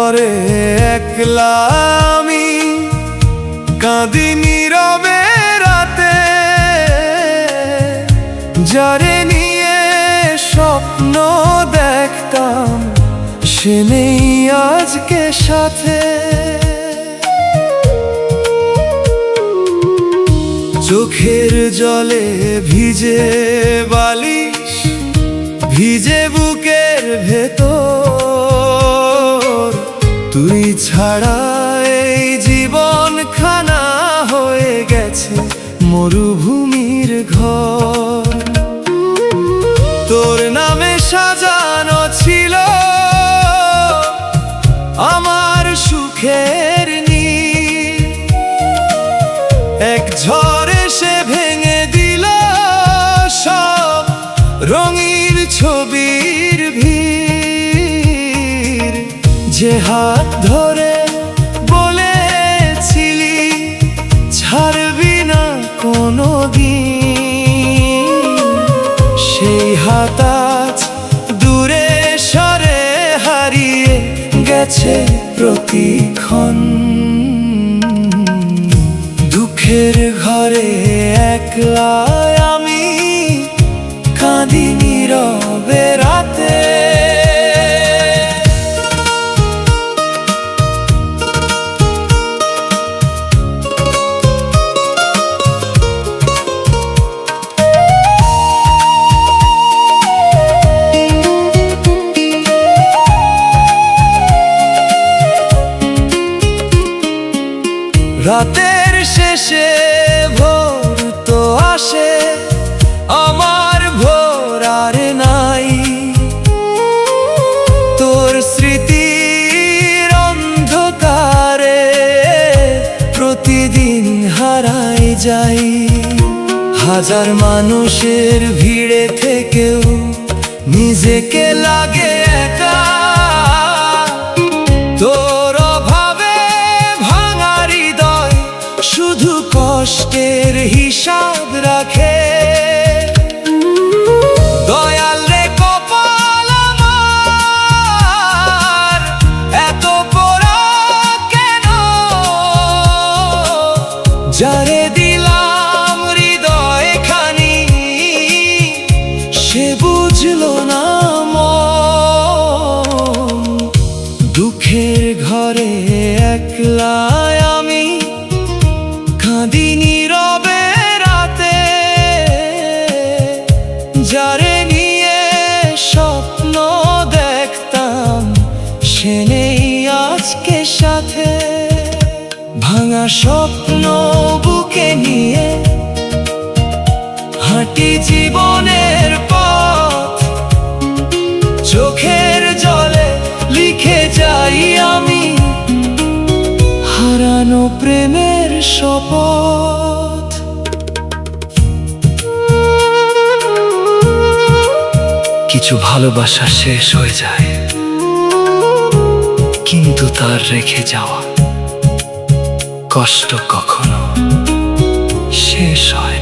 ঘরে একলা আমি কাঁদি নীরবে রাতে, যারে নিয়ে স্বপ্ন দেখতাম সে নেই আজকে সাথে। চোখের জলে ভিজে বালিশ, ভিজে বুকের ভেতর, তুই ছাড়া এই জীবন খানা হয়ে গেছে মরুভূমির ঘর। তোর নামে সাজানো ছিল আমার সুখের নীড়, এক ঝড় এসে ভেঙে দিল সব রঙিন ছবির ভিড়। যে হাত ধরে বলেছিলি ছাড়বি না কোনোদিন, সেই হাত আজ দূরে সরে হারিয়ে গেছে প্রতিক্ষণ। দুঃখের ঘরে একলা আমি কাঁদি নীরবে রাতে। রাতের শেষে ভোর তো আসে, আমার ভোর আর নাই। তোর স্মৃতির অন্ধকারে প্রতিদিন হারাই যাই। হাজার মানুষের ভিড়ে থেকেও নিজেকে লাগে একা। তোর অভাবে ভাঙা হৃদয় শুধু কষ্টের হিসাব রাখে। দয়াল রে কপাল আমার এত পোড়া কেন, যারে দিলাম হৃদয় খানি সে বুঝলো না মন। দুঃখের ঘরে একলা আমি কাঁদি নীরবে রাতে, যারে নিয়ে স্বপ্ন দেখতাম সে নেই আজকে সাথে। ভাঙা স্বপ্ন বুকে নিয়ে হাঁটি জীবনের পথ, চোখের জলে লিখে যাই আমি হারানো প্রেমের শপথ। কিছু ভালোবাসা শেষ হয়ে যায়, কিন্তু তার রেখে যাওয়া কষ্ট কখনো শেষ হয় না।